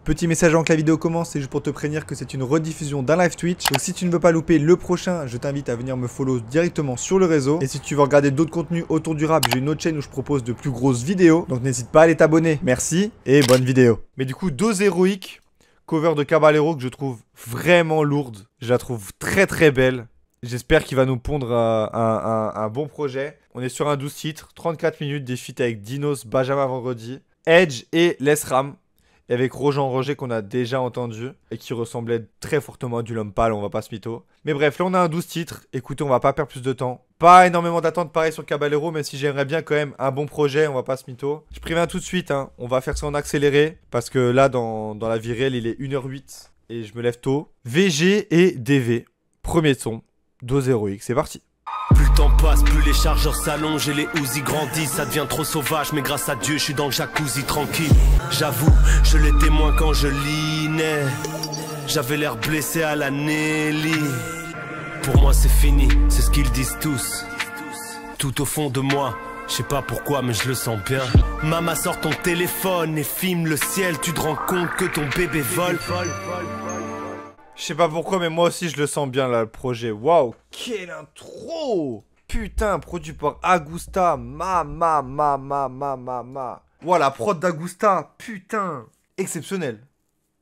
Petit message avant que la vidéo commence, c'est juste pour te prévenir que c'est une rediffusion d'un live Twitch. Donc si tu ne veux pas louper le prochain, je t'invite à venir me follow directement sur le réseau. Et si tu veux regarder d'autres contenus autour du rap, j'ai une autre chaîne où je propose de plus grosses vidéos. Donc n'hésite pas à aller t'abonner. Merci et bonne vidéo. Mais du coup, Dose Héroïque, cover de Caballero que je trouve vraiment lourde. Je la trouve très très belle. J'espère qu'il va nous pondre un bon projet. On est sur un 12 titres, 34 minutes, des feats avec Dinos, Benjamin Vendredi, Edge et Lesram. Et avec Rojan Roger qu'on a déjà entendu et qui ressemblait très fortement à du L'Homme Pâle, on va pas se mytho. Mais bref, là on a un 12 titres. Écoutez, on va pas perdre plus de temps. Pas énormément d'attentes pareil sur Caballero, mais si j'aimerais bien quand même un bon projet, on va pas se mytho. Je préviens tout de suite, hein, on va faire ça en accéléré. Parce que là, dans la vie réelle, il est 1h08 et je me lève tôt. VG et DV. Premier son, Dose Héroïque, c'est parti. Plus le temps passe, plus les chargeurs s'allongent et les Uzi grandissent. Ça devient trop sauvage, mais grâce à Dieu, je suis dans le jacuzzi tranquille. J'avoue, je l'étais moins quand je linais. J'avais l'air blessé à la Nelly. Pour moi, c'est fini, c'est ce qu'ils disent tous. Tout au fond de moi, je sais pas pourquoi, mais je le sens bien. Maman, sort ton téléphone et filme le ciel. Tu te rends compte que ton bébé vole. Je sais pas pourquoi, mais moi aussi je le sens bien là, le projet. Waouh, quelle intro! Putain, produit par Agusta. Waouh, la prod d'Agusta, putain! Exceptionnel.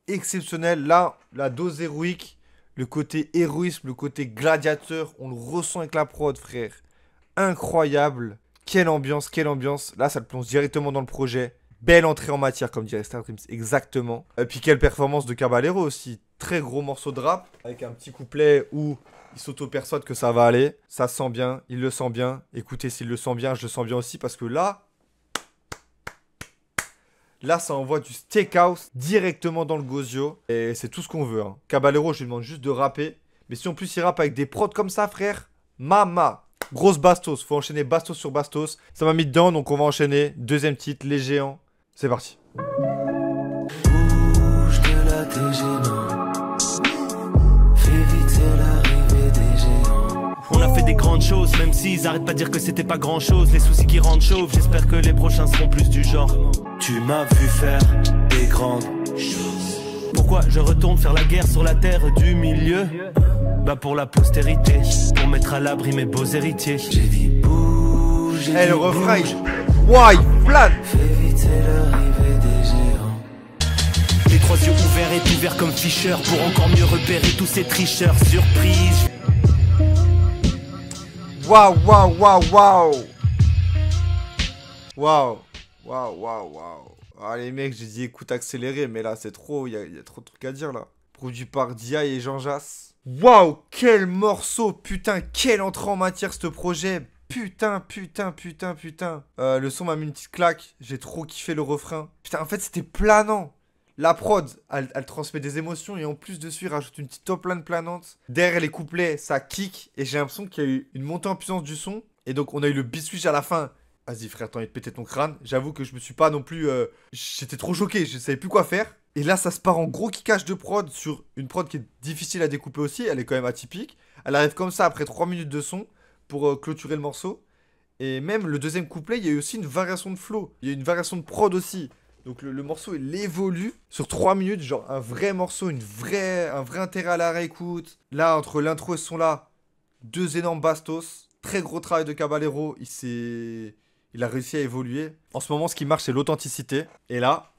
Exceptionnel. Là, la Dose Héroïque, le côté héroïsme, le côté gladiateur, on le ressent avec la prod, frère. Incroyable. Quelle ambiance, quelle ambiance. Là, ça te plonge directement dans le projet. Belle entrée en matière, comme dirait Star Dreams, exactement. Et puis quelle performance de Caballero aussi. Très gros morceau de rap, avec un petit couplet où il s'auto-persuade que ça va aller. Ça se sent bien, il le sent bien. Écoutez, s'il le sent bien, je le sens bien aussi, parce que là, ça envoie du steakhouse directement dans le gosio. Et c'est tout ce qu'on veut, hein. Caballero, je lui demande juste de rapper. Mais si en plus il rappe avec des prods comme ça, frère, mama. Grosse bastos, faut enchaîner bastos sur bastos. Ça m'a mis dedans, donc on va enchaîner. Deuxième titre, Les Géants. C'est parti. Bouge de la TG9. Fais vite, c'est l'arrivée des géants. On a fait des grandes choses, même s'ils arrêtent pas de dire que c'était pas grand chose. Les soucis qui rendent chauve, j'espère que les prochains seront plus du genre. Tu m'as vu faire des grandes choses. Pourquoi je retourne faire la guerre sur la terre du milieu? Bah pour la postérité, pour mettre à l'abri mes beaux héritiers. J'ai dit bouge, j'ai Eh, dit le refrain, bouge. Wouah, il plane. Fais vite, c'est l'arrivée des géants. Les trois yeux ouverts et ouverts comme Fischer pour encore mieux repérer tous ces tricheurs. Surprise. Waouh, waouh, waouh, waouh. Waouh, waouh, waouh, waouh. Ah les mecs, j'ai dit écoute accéléré, mais là c'est trop, il y a trop de trucs à dire là. Produit par Dia et Jean Jass. Waouh, quel morceau, putain, quelle entrée en matière ce projet. Putain. Le son m'a mis une petite claque, j'ai trop kiffé le refrain. Putain, en fait c'était planant. La prod, elle transmet des émotions et en plus dessus, il rajoute une petite top line planante. Derrière les couplets, ça kick et j'ai l'impression qu'il y a eu une montée en puissance du son. Et donc on a eu le beat switch à la fin. Vas-y frère, t'as envie de péter ton crâne. J'avoue que je me suis pas non plus... J'étais trop choqué, je savais plus quoi faire. Et là, ça se part en gros kickage de prod sur une prod qui est difficile à découper aussi. Elle est quand même atypique. Elle arrive comme ça après 3 minutes de son pour clôturer le morceau. Et même le deuxième couplet, il y a eu aussi une variation de flow. Il y a eu une variation de prod aussi. Donc le morceau, il évolue sur 3 minutes. Genre un vrai morceau, un vrai intérêt à la réécoute. Là, entre l'intro et ce son-là, 2 énormes bastos. Très gros travail de Caballero. Il a réussi à évoluer. En ce moment, ce qui marche, c'est l'authenticité. Et là...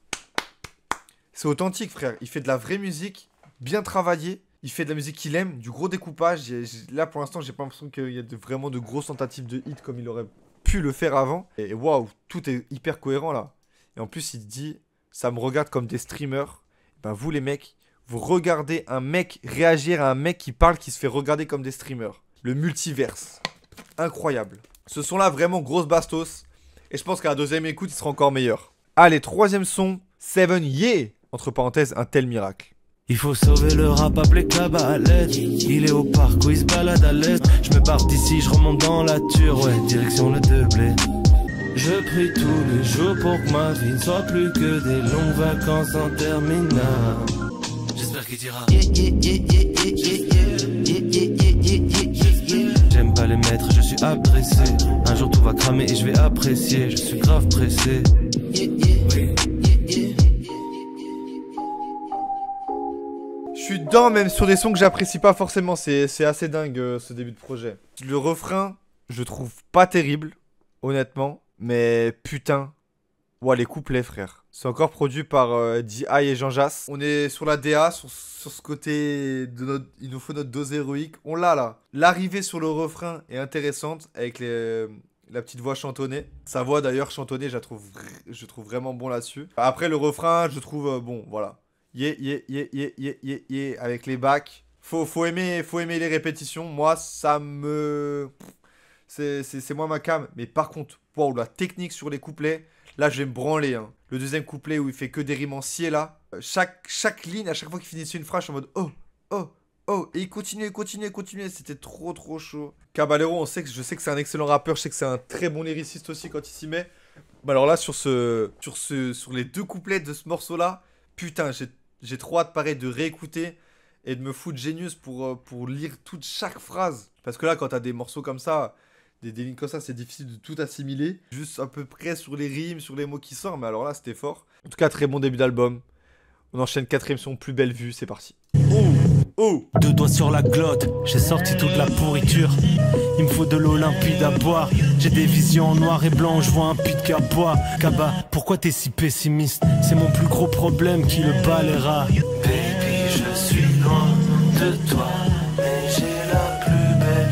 c'est authentique, frère. Il fait de la vraie musique, bien travaillée. Il fait de la musique qu'il aime, du gros découpage. Là, pour l'instant, j'ai pas l'impression qu'il y a vraiment de grosses tentatives de hit comme il aurait pu le faire avant. Et waouh, tout est hyper cohérent là. Et en plus, il dit, ça me regarde comme des streamers. Ben vous, les mecs, vous regardez un mec réagir à un mec qui parle, qui se fait regarder comme des streamers. Le multiverse. Incroyable. Ce son-là, vraiment grosse bastos. Et je pense qu'à la deuxième écoute, il sera encore meilleur. Allez, troisième son, Seven Yeah. Entre parenthèses, un tel miracle. Il faut sauver le rap, appelé Cabalette. Il est au parc où il se balade à l'est. Je me barre d'ici, je remonte dans la ture. Ouais, direction le Deblé. Je prie tous les jours pour que ma vie ne soit plus que des longues vacances interminables. J'espère qu'il dira. J'aime pas les mettre, je suis agressé. Un jour tout va cramer et je vais apprécier. Je suis grave pressé. suis dedans même sur des sons que j'apprécie pas forcément. C'est assez dingue ce début de projet. Le refrain, je trouve pas terrible, honnêtement. Mais putain, ouais, les couplets, frère. C'est encore produit par D.I. et Jean Jass. On est sur la DA, sur ce côté de notre... Il nous faut notre dose héroïque. On l'a là. L'arrivée sur le refrain est intéressante avec la petite voix chantonnée. Sa voix d'ailleurs chantonnée, je trouve vraiment bon là-dessus. Après le refrain, je trouve bon, voilà. Yeah, yeah, yeah, yeah, yeah, yeah, yeah, avec les bacs. Faut aimer les répétitions. Moi, ça me... C'est moi ma cam. Mais par contre, wow, la technique sur les couplets, là, je vais me branler. Hein. Le deuxième couplet où il fait que des rimes en sié, là. Chaque ligne, à chaque fois qu'il finissait une phrase, je suis en mode oh, oh, oh. Et il continuait. C'était trop chaud. Caballero, je sais que c'est un excellent rappeur. Je sais que c'est un très bon lyriciste aussi quand il s'y met. Bah alors là, sur les deux couplets de ce morceau-là, putain, j'ai trop hâte, pareil, de réécouter et de me foutre Genius pour lire chaque phrase. Parce que là, quand t'as des morceaux comme ça, des lignes comme ça, c'est difficile de tout assimiler. Juste à peu près sur les rimes, sur les mots qui sortent. Mais alors là, c'était fort. En tout cas, très bon début d'album. On enchaîne 4ème son, Plus belle vue, c'est parti. Oh, 2 doigts sur la glotte, j'ai sorti toute la pourriture. Il me faut de l'eau limpide à boire. J'ai des visions en noir et blanc, je vois un pit qu'à bois. Kaba, pourquoi t'es si pessimiste? C'est mon plus gros problème qui le balayera. Baby, je suis loin de toi, mais j'ai la plus belle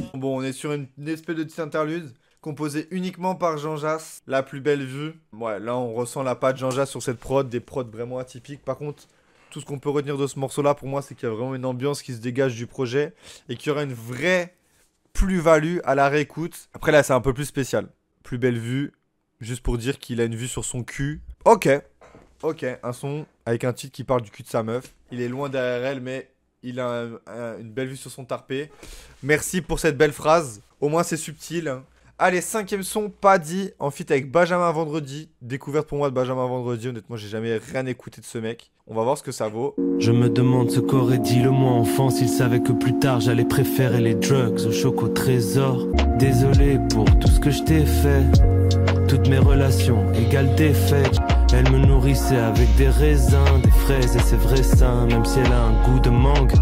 vue. Bon, on est sur une espèce de petite interlude composée uniquement par Jean Jass, La plus belle vue. Ouais, là on ressent la patte Jean Jass sur cette prod, des prods vraiment atypiques. Par contre, tout ce qu'on peut retenir de ce morceau-là, pour moi, c'est qu'il y a vraiment une ambiance qui se dégage du projet et qu'il y aura une vraie plus-value à la réécoute. Après, là, c'est un peu plus spécial. Plus belle vue, juste pour dire qu'il a une vue sur son cul. Ok, un son avec un titre qui parle du cul de sa meuf. Il est loin derrière elle, mais il a une belle vue sur son tarpé. Merci pour cette belle phrase. Au moins, c'est subtil, hein. Allez, 5ème son, Paddy, en feat avec Benjamin Vendredi. Découverte pour moi de Benjamin Vendredi. Honnêtement, j'ai jamais rien écouté de ce mec. On va voir ce que ça vaut. Je me demande ce qu'aurait dit le moi enfant s'il savait que plus tard j'allais préférer les drugs au choc au trésor. Désolé pour tout ce que je t'ai fait. Toutes mes relations égales défaites. Elle me nourrissait avec des raisins, des fraises et c'est vrai ça, même si elle a un goût de mangue.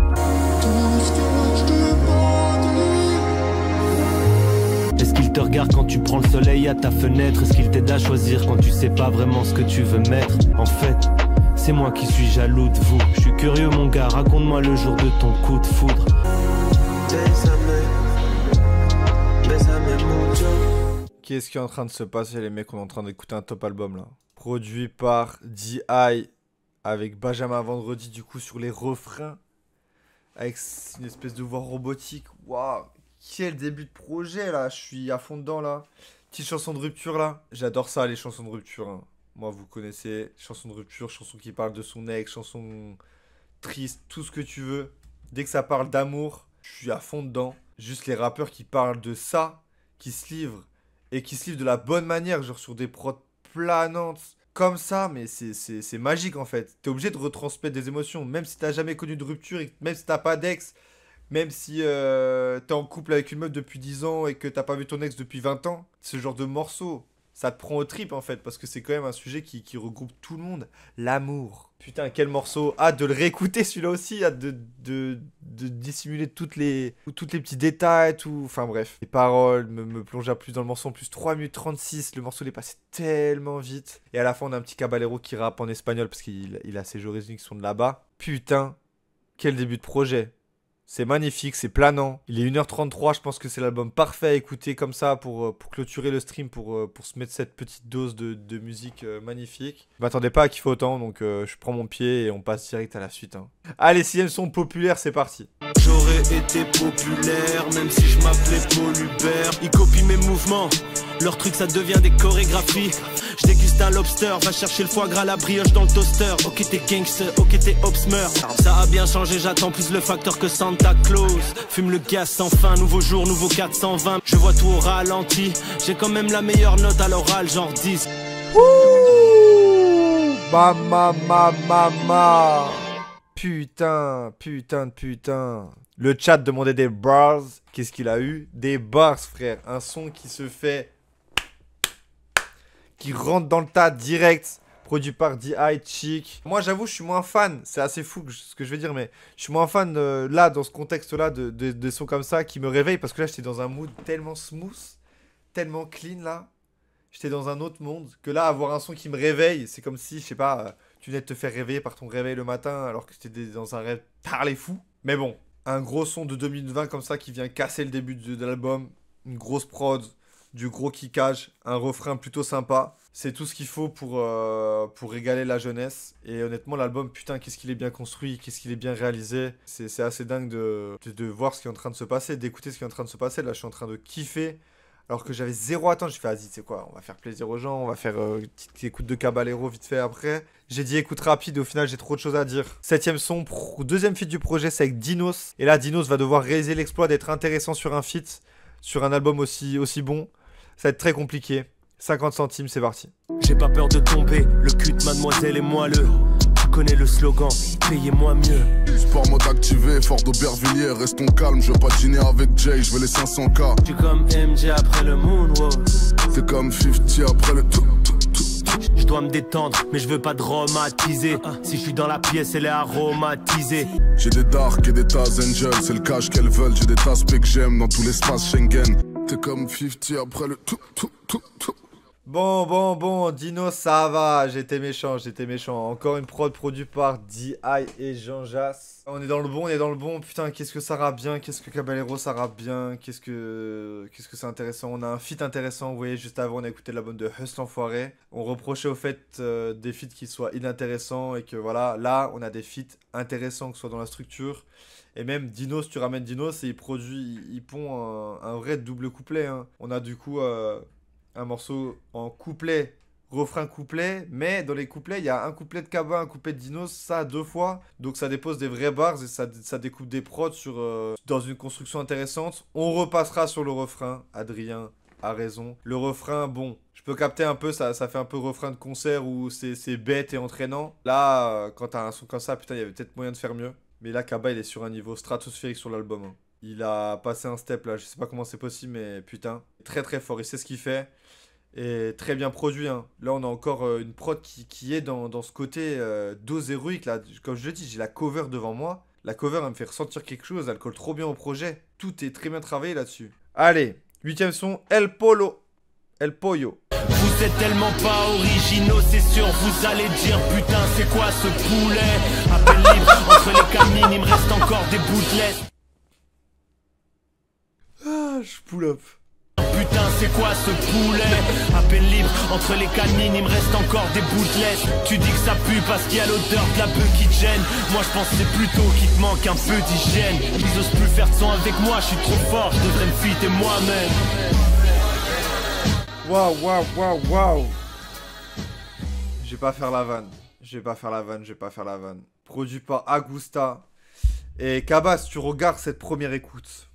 Est-ce qu'il te regarde quand tu prends le soleil à ta fenêtre? Est-ce qu'il t'aide à choisir quand tu sais pas vraiment ce que tu veux mettre? En fait, c'est moi qui suis jaloux de vous. Je suis curieux mon gars, raconte-moi le jour de ton coup de foudre. Qu'est-ce qui est en train de se passer les mecs? On est en train d'écouter un top album là. Produit par D.I. avec Benjamin Vendredi du coup sur les refrains. Avec une espèce de voix robotique. Waouh! Quel début de projet là, je suis à fond dedans là. Petite chanson de rupture là. J'adore ça les chansons de rupture. Hein. Moi vous connaissez, chansons de rupture, chansons qui parlent de son ex, chansons tristes, tout ce que tu veux. Dès que ça parle d'amour, je suis à fond dedans. Juste les rappeurs qui parlent de ça, qui se livrent. Et qui se livrent de la bonne manière, genre sur des prods planantes. Comme ça, mais c'est magique en fait. T'es obligé de retransmettre des émotions, même si t'as jamais connu de rupture, et même si t'as pas d'ex. Même si t'es en couple avec une meuf depuis 10 ans et que t'as pas vu ton ex depuis 20 ans, ce genre de morceau, ça te prend aux tripes en fait, parce que c'est quand même un sujet qui regroupe tout le monde. L'amour. Putain, quel morceau. Hâte de le réécouter celui-là aussi, hâte de dissimuler tous les petits détails, tout. Enfin bref. Les paroles me plongent plus dans le morceau, en plus 3 minutes 36, le morceau il est passé tellement vite. Et à la fin on a un petit Caballero qui rappe en espagnol, parce qu'il a ses origines qui sont de là-bas. Putain, quel début de projet. C'est magnifique, c'est planant. Il est 1h33, je pense que c'est l'album parfait à écouter comme ça pour clôturer le stream, pour se mettre cette petite dose de musique magnifique. Je m'attendais pas à kiffer autant, donc je prends mon pied et on passe direct à la suite. Hein. Allez, 6ème son populaire, c'est parti. J'aurais été populaire, même si je m'appelais Paul Hubert. Ils copient mes mouvements, leur truc ça devient des chorégraphies. Je déguste un lobster, va chercher le foie gras, la brioche dans le toaster. Ok t'es gangster, ok t'es obsmeur. Ça a bien changé, j'attends plus le facteur que Santa Claus. Fume le gaz sans fin, nouveau jour, nouveau 420. Je vois tout au ralenti, j'ai quand même la meilleure note à l'oral, genre 10. Ouh, mama. Putain. Le chat demandait des bars. Qu'est-ce qu'il a eu? Des bars, frère. Un son qui se fait... qui rentre dans le tas direct. produit par D.I. Chic. Moi j'avoue je suis moins fan, c'est assez fou ce que je vais dire, mais je suis moins fan là dans ce contexte là de sons comme ça qui me réveillent, parce que là j'étais dans un mood tellement smooth, tellement clean là. J'étais dans un autre monde, que là avoir un son qui me réveille, c'est comme si, je sais pas, tu venais de te faire réveiller par ton réveil le matin alors que t'étais dans un rêve par les fous. Mais bon, un gros son de 2020 comme ça qui vient casser le début de l'album, une grosse prod, du gros kickage, un refrain plutôt sympa. C'est tout ce qu'il faut pour régaler la jeunesse. Et honnêtement, l'album, putain, qu'est-ce qu'il est bien construit, qu'est-ce qu'il est bien réalisé. C'est assez dingue de voir ce qui est en train de se passer, d'écouter ce qui est en train de se passer. Là, je suis en train de kiffer. Alors que j'avais zéro attente. J'ai fait, vas-y, c'est quoi, on va faire plaisir aux gens, on va faire une petite écoute de Caballero vite fait après. J'ai dit écoute rapide et au final, j'ai trop de choses à dire. 7ème son, deuxième feat du projet, c'est avec Dinos. Et là, Dinos va devoir réaliser l'exploit d'être intéressant sur un feat, sur un album aussi bon. Ça va être très compliqué. 50 centimes, c'est parti. J'ai pas peur de tomber, le cul de mademoiselle est moelleux. Tu connais le slogan, payez-moi mieux. Sport mode activé, fort d'Aubervilliers, restons calmes, je veux pas dîner avec Jay, je veux les 500K. Tu comme MJ après le moonwalk. T'es comme 50 après le tout. Je dois me détendre, mais je veux pas dramatiser. Si je suis dans la pièce, elle est aromatisée. J'ai des dark et des tas angels, c'est le cash qu'elles veulent, j'ai des tas spé que j'aime dans tout l'espace Schengen. T'es comme 50 après le tout. Bon, Dino, ça va, j'étais méchant. Encore une prod produite par D.I. et Jean Jass. On est dans le bon, putain, qu'est-ce que ça rappe bien, qu'est-ce que Caballero ça rappe bien, qu'est-ce que c'est intéressant. On a un feat intéressant, vous voyez, juste avant on a écouté l'album de Hustle Enfoiré. On reprochait au fait des feats qui soient inintéressants et que voilà, là on a des feats intéressants, que ce soit dans la structure. Et même Dinos, tu ramènes Dinos et il pond un vrai double couplet, hein. On a du coup un morceau en couplet, refrain couplet, mais dans les couplets, il y a un couplet de Kaba, un couplet de Dinos, ça 2 fois. Donc ça dépose des vrais bars et ça découpe des prods dans une construction intéressante. On repassera sur le refrain, Adrien a raison. Le refrain, bon, je peux capter un peu, ça fait un peu refrain de concert où c'est bête et entraînant. Là, quand t'as un son comme ça, putain, il y avait peut-être moyen de faire mieux. Mais là, Kaba, il est sur un niveau stratosphérique sur l'album, hein. Il a passé un step là, je sais pas comment c'est possible, mais putain, très très fort, il sait ce qu'il fait. Et très bien produit, hein. Là, on a encore une prod qui est dans ce côté dose héroïque, là. Comme je le dis, j'ai la cover devant moi. La cover, elle me fait ressentir quelque chose, elle colle trop bien au projet. Tout est très bien travaillé là-dessus. Allez, 8ème son, El Pollo. Vous êtes tellement pas originaux, c'est sûr, vous allez dire putain, c'est quoi ce poulet? Appel libre, entre les canines, il me reste encore des bouteilles. Ah, je pull up. Putain, c'est quoi ce poulet? À peine libre, entre les canines, il me reste encore des bouteilles. Tu dis que ça pue parce qu'il y a l'odeur de la bœuf qui te gêne. Moi je pense que c'est plutôt qu'il te manque un peu d'hygiène. Ils osent plus faire de son avec moi, je suis trop fort, je devrais me fitter moi-même. Waouh. Je vais pas faire la vanne. Produit par Agusta. Et Kaba, si tu regardes cette première écoute,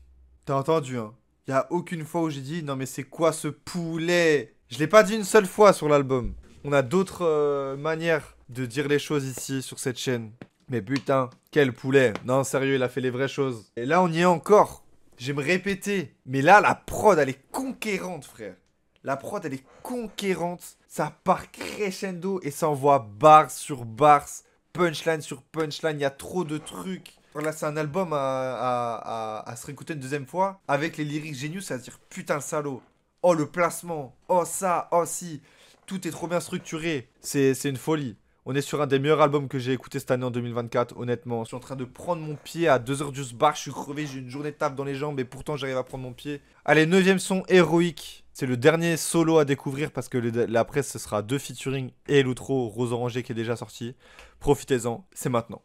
t'as entendu, hein? Il n'y a aucune fois où j'ai dit, non mais c'est quoi ce poulet? Je l'ai pas dit une seule fois sur l'album. On a d'autres manières de dire les choses ici, sur cette chaîne. Mais putain, quel poulet. Non, sérieux, il a fait les vraies choses. Et là, on y est encore. Je vais me répéter. Mais là, la prod, elle est conquérante, frère. La prod, elle est conquérante. Ça part crescendo et ça envoie bars sur bars, punchline sur punchline. Il y a trop de trucs. Là, c'est un album à se réécouter une deuxième fois. Avec les lyrics génius, à se dire putain le salaud. Oh le placement. Oh ça, oh si. Tout est trop bien structuré. C'est une folie. On est sur un des meilleurs albums que j'ai écouté cette année en 2024, honnêtement. Je suis en train de prendre mon pied à 2h du bar. Je suis crevé, j'ai une journée de taf dans les jambes et pourtant j'arrive à prendre mon pied. Allez, 9ème son, Héroïque. C'est le dernier solo à découvrir parce que l'après ce sera 2 featuring et l'outro Rose Orangée qui est déjà sorti. Profitez-en, c'est maintenant.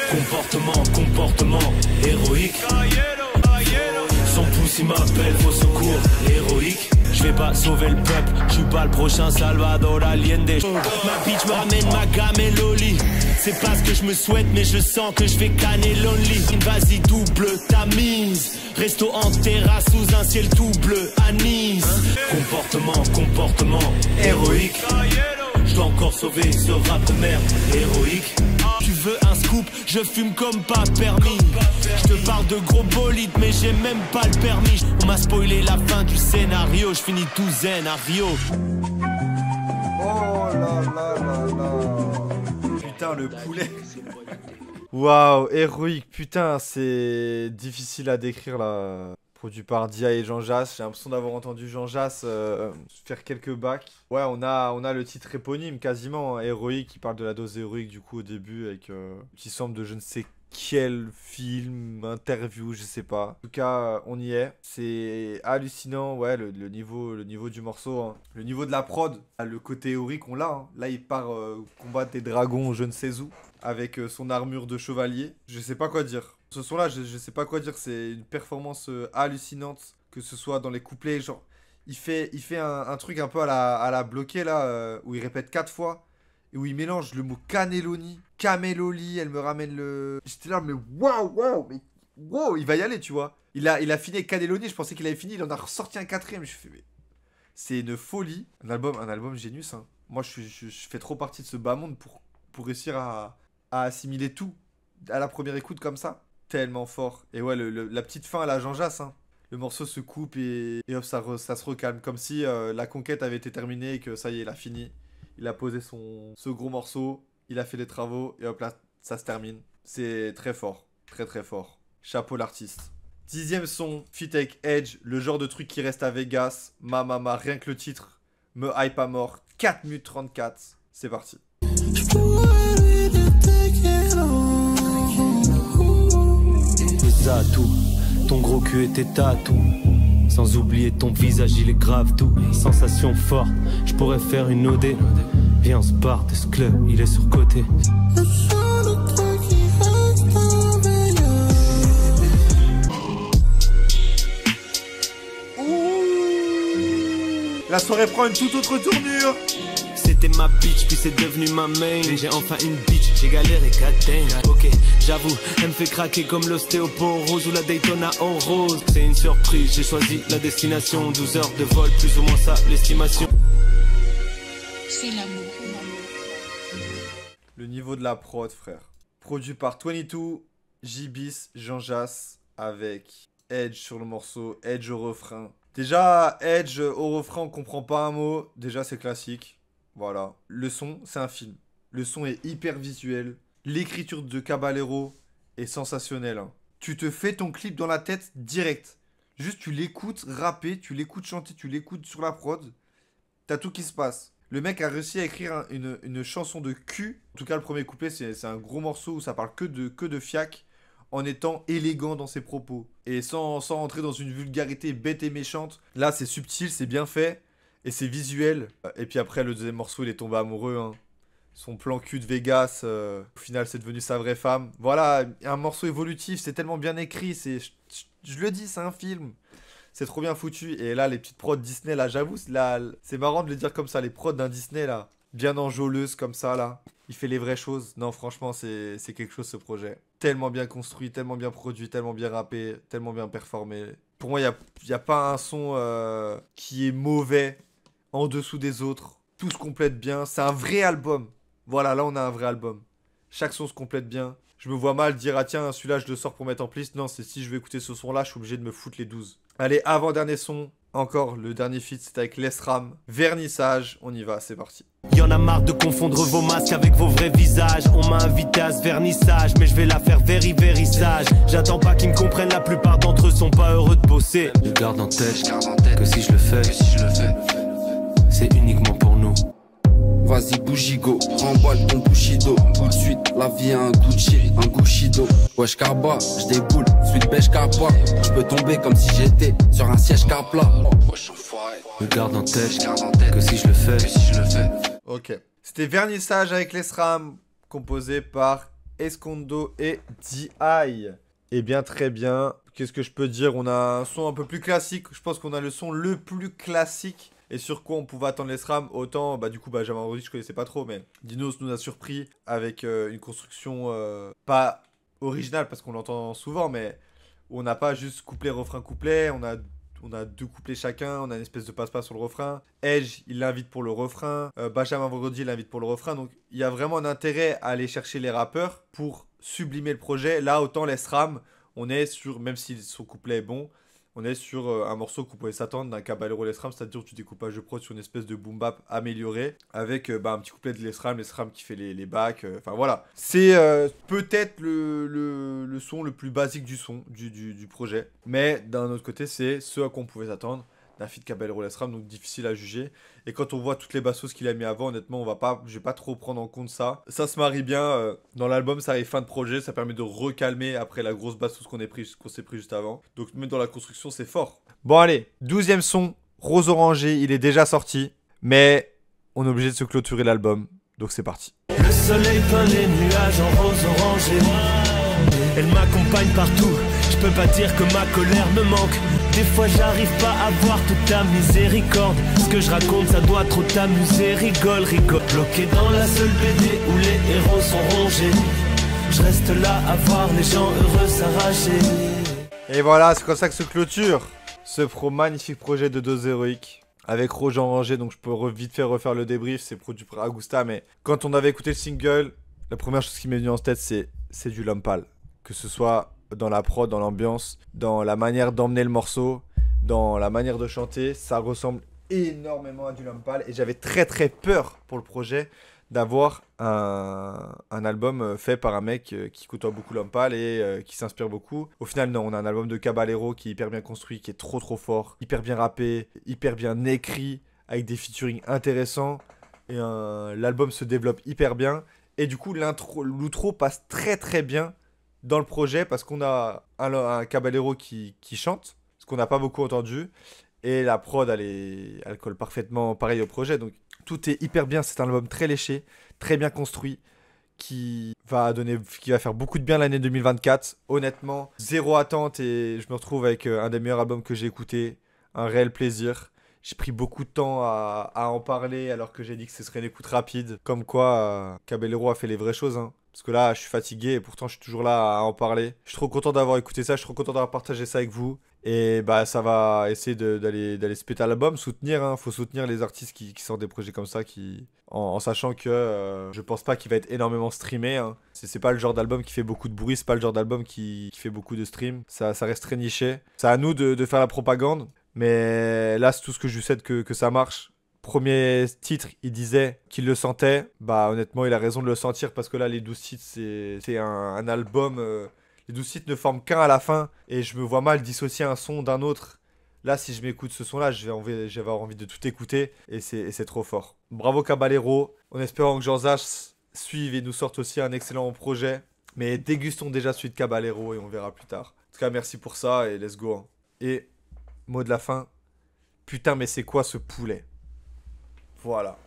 Comportement, héroïque. Son pouce il m'appelle, au secours, héroïque. Je vais pas sauver le peuple, je suis pas le prochain Salvador Allende. Ma bitch me ramène ma gamme et loli. C'est pas ce que je me souhaite, mais je sens que je vais canner lonely. Vas-y, double ta mise. Resto en terrasse sous un ciel tout bleu à Nice. Comportement, héroïque. Je dois encore sauver ce rap de merde, héroïque. Tu veux un scoop, je fume comme pas permis. Je te parle de gros bolides, mais j'ai même pas le permis. On m'a spoilé la fin du scénario, je finis tout zen à Rio. Oh là là là là. Putain, le poulet. Waouh, héroïque, putain, c'est difficile à décrire là. Produit par Dia et Jean Jass. J'ai l'impression d'avoir entendu Jean Jass faire quelques bacs. Ouais, on a le titre éponyme quasiment, hein, héroïque, qui parle de la dose héroïque du coup au début, avec qui semble de je ne sais quel film, interview, je sais pas. En tout cas, on y est. C'est hallucinant, ouais, le niveau du morceau, hein. Le niveau de la prod, le côté héroïque, on l'a, hein. Là, il part combattre des dragons, je ne sais où, avec son armure de chevalier. Je sais pas quoi dire. Ce son-là, je sais pas quoi dire. C'est une performance hallucinante, que ce soit dans les couplets, genre, il fait un truc un peu à la bloquée, là, où il répète 4 fois. Et où il mélange le mot cannelloni, caméloli, elle me ramène le... J'étais là, mais waouh, mais wow, il va y aller, tu vois. Il a fini avec cannelloni, je pensais qu'il avait fini, il en a ressorti un quatrième. Je fais, mais... C'est une folie. Un album génius, hein. Moi, je fais trop partie de ce bas monde pour réussir à assimiler tout à la première écoute comme ça. Tellement fort. Et ouais, la petite fin à la Jean Jass, hein. Le morceau se coupe et hop, ça se recalme. Comme si la conquête avait été terminée et que ça y est, il a fini. Il a posé ce gros morceau, il a fait les travaux, et hop là, ça se termine. C'est très fort, très très fort. Chapeau l'artiste. 10e son, feat avec Edge, le genre de truc qui reste à Vegas. Mama, rien que le titre me hype à mort. 4 minutes 34, c'est parti. Les atouts, ton gros cul était tatou. Sans oublier ton visage, il est grave tout. Sensation forte, je pourrais faire une OD. Viens, on se part de ce club, il est surcoté. La soirée prend une toute autre tournure. C'était ma bitch, puis c'est devenu ma main. J'ai enfin une bitch, j'ai galéré cadenne. Ok, j'avoue, elle me fait craquer comme l'ostéoporose ou la Daytona en rose. C'est une surprise, j'ai choisi la destination. 12 heures de vol, plus ou moins ça, l'estimation. C'est l'amour. Le niveau de la prod, frère. Produit par 22, J-Bis, Jean Jass, avec Edge sur le morceau, Edge au refrain. Déjà, Edge au refrain, on comprend pas un mot. Déjà, c'est classique. Voilà. Le son, c'est un film. Le son est hyper visuel. L'écriture de Caballero est sensationnelle, hein. Tu te fais ton clip dans la tête direct. Juste, tu l'écoutes rapper, tu l'écoutes chanter, tu l'écoutes sur la prod. T'as tout qui se passe. Le mec a réussi à écrire une chanson de cul. En tout cas, le premier couplet, c'est un gros morceau où ça parle que de fiac, en étant élégant dans ses propos. Et sans rentrer dans une vulgarité bête et méchante. Là, c'est subtil, c'est bien fait. Et c'est visuel. Et puis après, le deuxième morceau, il est tombé amoureux, hein. Son plan cul de Vegas, au final, c'est devenu sa vraie femme. Voilà, un morceau évolutif, c'est tellement bien écrit. Je le dis, c'est un film. C'est trop bien foutu. Et là, les petites prods Disney, là, j'avoue, c'est marrant de le dire comme ça. Les prods d'un Disney, là, bien enjôleuses comme ça, là. Il fait les vraies choses. Non, franchement, c'est quelque chose, ce projet. Tellement bien construit, tellement bien produit, tellement bien rappé, tellement bien performé. Pour moi, il n'y a pas un son qui est mauvais en dessous des autres. Tout se complète bien. C'est un vrai album. Voilà, là, on a un vrai album. Chaque son se complète bien. Je me vois mal dire, ah tiens, celui-là, je le sors pour mettre en playlist. Non, c'est si je veux écouter ce son-là, je suis obligé de me foutre les 12. Allez, avant-dernier son. Encore, le dernier feat, c'est avec l'ESRAM. Vernissage, on y va, c'est parti. Y'en a marre de confondre vos masques avec vos vrais visages. On m'a invité à ce vernissage, mais je vais la faire very sage. J'attends pas qu'ils me comprennent, la plupart d'entre eux sont pas heureux de bosser. Je garde en tête que si je le fais, c'est uniquement pour nous. Vas-y bougigo, remballe ton bushido. Tout de suite, la vie a un Gucci, un Gushido. Wesh Karba, j'déboule, suite beige Kappa. J'peux tomber comme si j'étais sur un siège Kapla. Je garde en tête que si je le fais, Ok. C'était Vernissage avec l'ESRAM, composé par Escondo et D.I. Eh bien, très bien. Qu'est-ce que je peux dire? On a un son un peu plus classique. Je pense qu'on a le son le plus classique. Et sur quoi on pouvait attendre l'ESRAM? Autant, du coup, Benjamin Rodrigues, je connaissais pas trop, mais Dinos nous a surpris avec une construction pas originale, parce qu'on l'entend souvent, mais où on n'a pas juste couplet, refrain, couplet, on a deux couplets chacun, on a une espèce de passe-passe sur le refrain. Edge, il l'invite pour le refrain, Benjamin Rodrigues l'invite pour le refrain, donc il y a vraiment un intérêt à aller chercher les rappeurs pour sublimer le projet. Là, autant l'ESRAM, on est sur, même si son couplet est bon, On est sur un morceau qu'on pouvait s'attendre d'un Caballero Lesram, c'est-à-dire du découpage de prod sur une espèce de boom bap amélioré, avec un petit couplet de Lesram qui fait les bacs, enfin voilà. C'est peut-être le son le plus basique du son, du projet, mais d'un autre côté, c'est ce à quoi on pouvait s'attendre d'un feat Caballero Lesram, donc difficile à juger. Et quand on voit toutes les bassos qu'il a mis avant, honnêtement, je vais pas trop prendre en compte ça. Ça se marie bien dans l'album, ça arrive fin de projet, ça permet de recalmer après la grosse bassos qu'on s'est pris juste avant. Donc même dans la construction, c'est fort. Bon allez, 12e son, Rose Orangé, il est déjà sorti, mais on est obligé de se clôturer l'album, donc c'est parti. Le soleil peint les nuages en rose orangé. Elle m'accompagne partout, je peux pas dire que ma colère me manque. Des fois j'arrive pas à voir toute ta miséricorde. Ce que je raconte ça doit trop t'amuser, rigole. Bloqué dans la seule BD où les héros sont rongés. Je reste là à voir les gens heureux s'arracher. Et voilà, c'est comme ça que se clôture ce magnifique projet de Dose Héroïque. Avec Rose Orangé, donc je peux vite fait refaire le débrief, c'est produit par Augusta, mais quand on avait écouté le single, la première chose qui m'est venue en tête, c'est du Lompal. Que ce soit dans la prod, dans l'ambiance, dans la manière d'emmener le morceau, dans la manière de chanter, ça ressemble énormément à du Lompal. Et j'avais très très peur pour le projet d'avoir un album fait par un mec qui côtoie beaucoup Lompal et qui s'inspire beaucoup. Au final, non, on a un album de Caballero qui est hyper bien construit, qui est trop fort, hyper bien rappé, hyper bien écrit, avec des featuring intéressants. Et l'album se développe hyper bien. Et du coup, l'outro passe très très bien dans le projet parce qu'on a un Caballero qui chante, ce qu'on n'a pas beaucoup entendu. Et la prod, elle colle parfaitement pareil au projet. Donc tout est hyper bien. C'est un album très léché, très bien construit, qui va faire beaucoup de bien l'année 2024. Honnêtement, zéro attente et je me retrouve avec un des meilleurs albums que j'ai écouté. Un réel plaisir. J'ai pris beaucoup de temps à en parler alors que j'ai dit que ce serait une écoute rapide. Comme quoi, Caballero a fait les vraies choses, hein. Parce que là, je suis fatigué et pourtant, je suis toujours là à en parler. Je suis trop content d'avoir écouté ça. Je suis trop content d'avoir partagé ça avec vous. Et bah, ça va essayer d'aller se péter à l'album. Soutenir, hein. Faut soutenir les artistes qui sortent des projets comme ça. En sachant que je pense pas qu'il va être énormément streamé, hein. C'est pas le genre d'album qui fait beaucoup de bruit. C'est pas le genre d'album qui fait beaucoup de streams. Ça reste très niché. C'est à nous de faire la propagande. Mais là, c'est tout ce que je lui souhaite que ça marche. Premier titre, il disait qu'il le sentait. Bah honnêtement, il a raison de le sentir parce que là, les 12 titres, c'est un album. Les 12 titres ne forment qu'un à la fin. Et je me vois mal dissocier un son d'un autre. Là, si je m'écoute ce son-là, je vais avoir envie de tout écouter. Et c'est trop fort. Bravo Caballero. En espérant que Jean-Zach suive et nous sorte aussi un excellent projet. Mais dégustons déjà celui de Caballero et on verra plus tard. En tout cas, merci pour ça et let's go, hein. Et mot de la fin. Putain, mais c'est quoi ce poulet ? Voilà.